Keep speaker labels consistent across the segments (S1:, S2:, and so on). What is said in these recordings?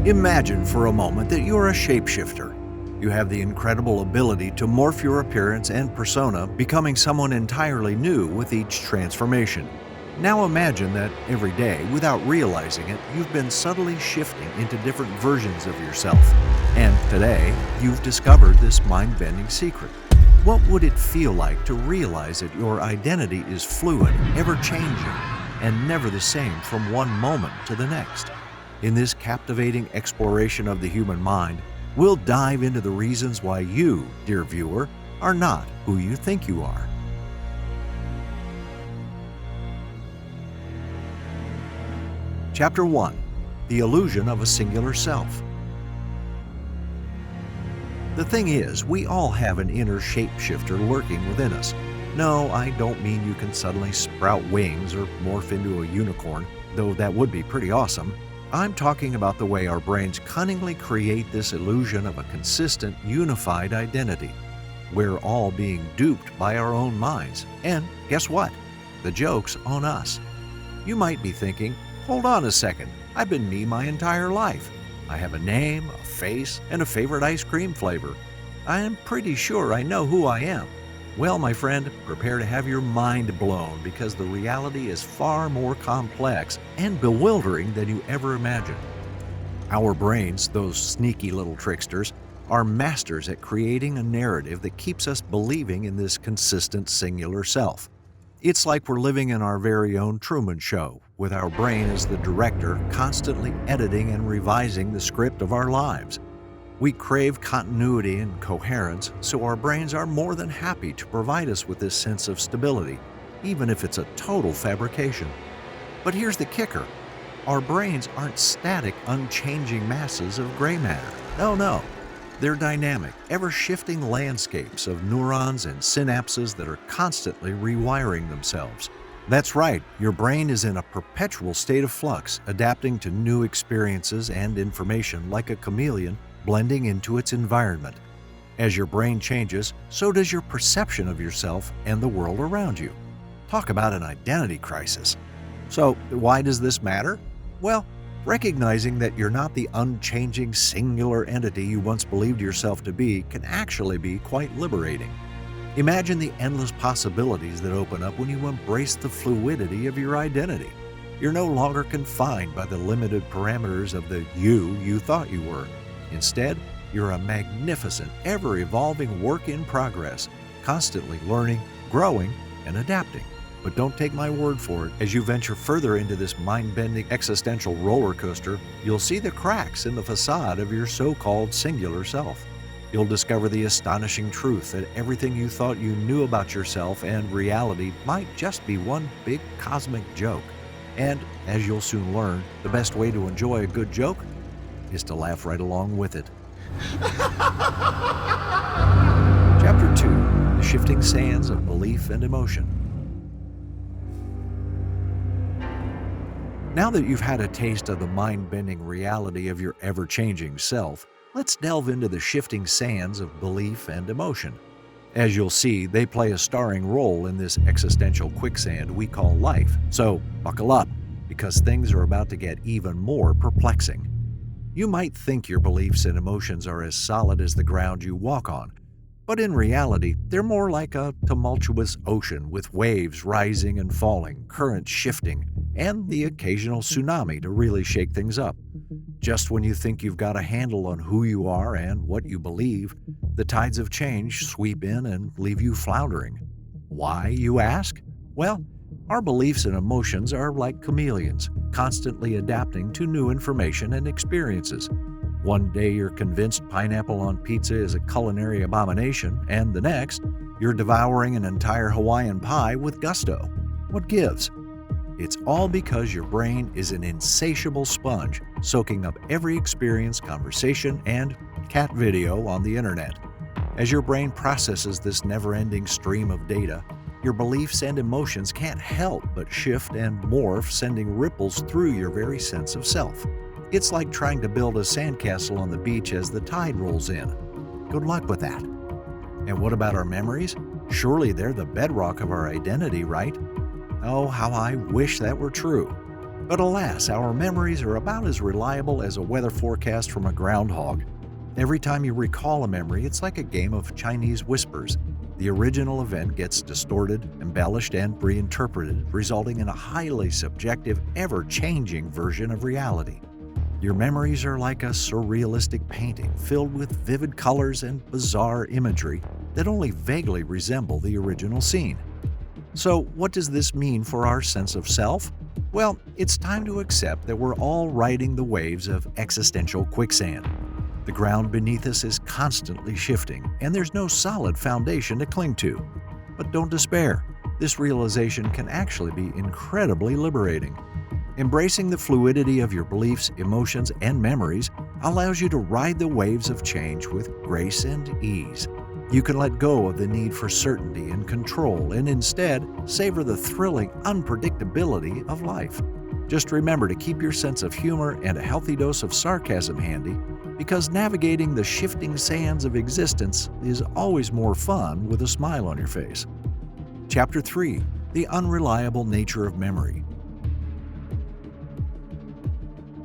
S1: Imagine for a moment that you're a shapeshifter. You have the incredible ability to morph your appearance and persona, becoming someone entirely new with each transformation. Now imagine that every day, without realizing it, you've been subtly shifting into different versions of yourself. And today, you've discovered this mind-bending secret. What would it feel like to realize that your identity is fluid, ever-changing, and never the same from one moment to the next? In this captivating exploration of the human mind, we'll dive into the reasons why you, dear viewer, are not who you think you are. Chapter 1. The Illusion of a Singular Self. The thing is, we all have an inner shapeshifter lurking within us. No, I don't mean you can suddenly sprout wings or morph into a unicorn, though that would be pretty awesome. I'm talking about the way our brains cunningly create this illusion of a consistent, unified identity. We're all being duped by our own minds. And guess what? The joke's on us. You might be thinking, hold on a second, I've been me my entire life. I have a name, a face, and a favorite ice cream flavor. I am pretty sure I know who I am. Well, my friend, prepare to have your mind blown because the reality is far more complex and bewildering than you ever imagined. Our brains, those sneaky little tricksters, are masters at creating a narrative that keeps us believing in this consistent singular self. It's like we're living in our very own Truman Show, with our brain as the director constantly editing and revising the script of our lives. We crave continuity and coherence, so our brains are more than happy to provide us with this sense of stability, even if it's a total fabrication. But here's the kicker. Our brains aren't static, unchanging masses of gray matter. No. They're dynamic, ever-shifting landscapes of neurons and synapses that are constantly rewiring themselves. That's right, your brain is in a perpetual state of flux, adapting to new experiences and information like a chameleon, blending into its environment. As your brain changes, so does your perception of yourself and the world around you. Talk about an identity crisis. So, why does this matter? Well, recognizing that you're not the unchanging singular entity you once believed yourself to be can actually be quite liberating. Imagine the endless possibilities that open up when you embrace the fluidity of your identity. You're no longer confined by the limited parameters of the you thought you were. Instead, you're a magnificent, ever-evolving work in progress, constantly learning, growing, and adapting. But don't take my word for it. As you venture further into this mind-bending existential roller coaster, you'll see the cracks in the facade of your so-called singular self. You'll discover the astonishing truth that everything you thought you knew about yourself and reality might just be one big cosmic joke. And, as you'll soon learn, the best way to enjoy a good joke is to laugh right along with it. Chapter 2. The Shifting Sands of Belief and Emotion. Now that you've had a taste of the mind-bending reality of your ever-changing self, let's delve into the shifting sands of belief and emotion. As you'll see, they play a starring role in this existential quicksand we call life. So, buckle up, because things are about to get even more perplexing. You might think your beliefs and emotions are as solid as the ground you walk on, but in reality, they're more like a tumultuous ocean with waves rising and falling, currents shifting, and the occasional tsunami to really shake things up. Just when you think you've got a handle on who you are and what you believe, the tides of change sweep in and leave you floundering. Why, you ask? Well, our beliefs and emotions are like chameleons, constantly adapting to new information and experiences. One day you're convinced pineapple on pizza is a culinary abomination, and the next, you're devouring an entire Hawaiian pie with gusto. What gives? It's all because your brain is an insatiable sponge, soaking up every experience, conversation, and cat video on the internet. As your brain processes this never-ending stream of data, your beliefs and emotions can't help but shift and morph, sending ripples through your very sense of self. It's like trying to build a sandcastle on the beach as the tide rolls in. Good luck with that. And what about our memories? Surely they're the bedrock of our identity, right? Oh, how I wish that were true. But alas, our memories are about as reliable as a weather forecast from a groundhog. Every time you recall a memory, it's like a game of Chinese whispers. The original event gets distorted, embellished, and reinterpreted, resulting in a highly subjective, ever-changing version of reality. Your memories are like a surrealistic painting filled with vivid colors and bizarre imagery that only vaguely resemble the original scene. So, what does this mean for our sense of self? Well, it's time to accept that we're all riding the waves of existential quicksand. The ground beneath us is constantly shifting, and there's no solid foundation to cling to. But don't despair. This realization can actually be incredibly liberating. Embracing the fluidity of your beliefs, emotions, and memories allows you to ride the waves of change with grace and ease. You can let go of the need for certainty and control and instead savor the thrilling unpredictability of life. Just remember to keep your sense of humor and a healthy dose of sarcasm handy, because navigating the shifting sands of existence is always more fun with a smile on your face. Chapter 3: The Unreliable Nature of Memory.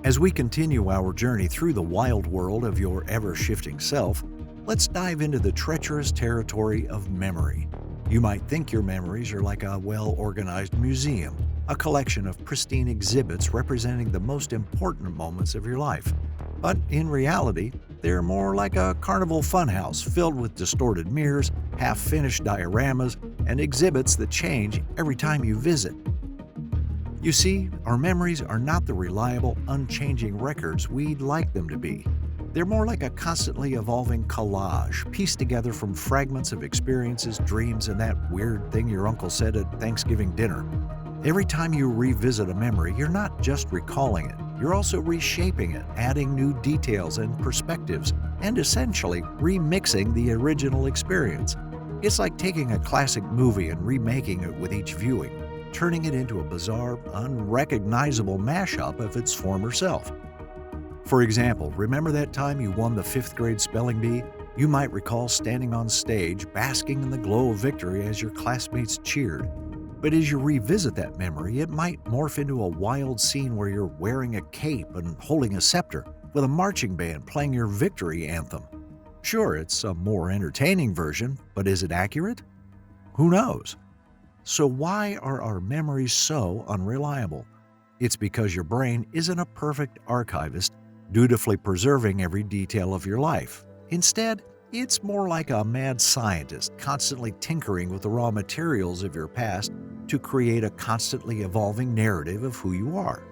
S1: As we continue our journey through the wild world of your ever-shifting self, let's dive into the treacherous territory of memory. You might think your memories are like a well-organized museum, a collection of pristine exhibits representing the most important moments of your life. But in reality, they're more like a carnival funhouse filled with distorted mirrors, half-finished dioramas, and exhibits that change every time you visit. You see, our memories are not the reliable, unchanging records we'd like them to be. They're more like a constantly evolving collage, pieced together from fragments of experiences, dreams, and that weird thing your uncle said at Thanksgiving dinner. Every time you revisit a memory, you're not just recalling it, you're also reshaping it, adding new details and perspectives, and essentially remixing the original experience. It's like taking a classic movie and remaking it with each viewing, turning it into a bizarre, unrecognizable mashup of its former self. For example, remember that time you won the 5th grade spelling bee? You might recall standing on stage, basking in the glow of victory as your classmates cheered. But as you revisit that memory, it might morph into a wild scene where you're wearing a cape and holding a scepter, with a marching band playing your victory anthem. Sure, it's a more entertaining version, but is it accurate? Who knows? So why are our memories so unreliable? It's because your brain isn't a perfect archivist, dutifully preserving every detail of your life. Instead, it's more like a mad scientist constantly tinkering with the raw materials of your past to create a constantly evolving narrative of who you are.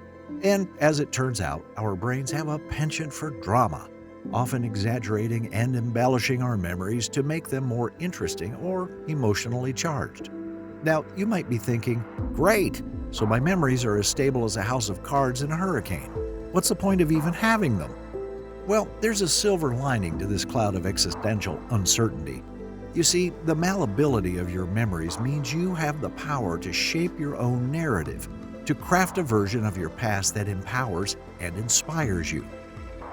S1: And as it turns out, our brains have a penchant for drama, often exaggerating and embellishing our memories to make them more interesting or emotionally charged. Now, you might be thinking, great, so my memories are as stable as a house of cards in a hurricane. What's the point of even having them? Well, there's a silver lining to this cloud of existential uncertainty. You see, the malleability of your memories means you have the power to shape your own narrative, to craft a version of your past that empowers and inspires you.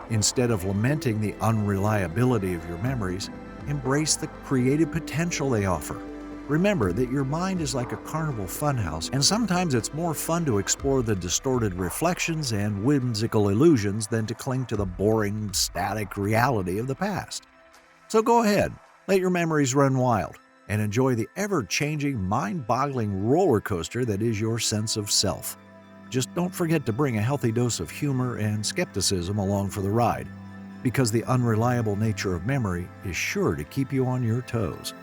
S1: Instead of lamenting the unreliability of your memories, embrace the creative potential they offer. Remember that your mind is like a carnival funhouse, and sometimes it's more fun to explore the distorted reflections and whimsical illusions than to cling to the boring, static reality of the past. So go ahead, let your memories run wild, and enjoy the ever-changing, mind-boggling roller coaster that is your sense of self. Just don't forget to bring a healthy dose of humor and skepticism along for the ride, because the unreliable nature of memory is sure to keep you on your toes.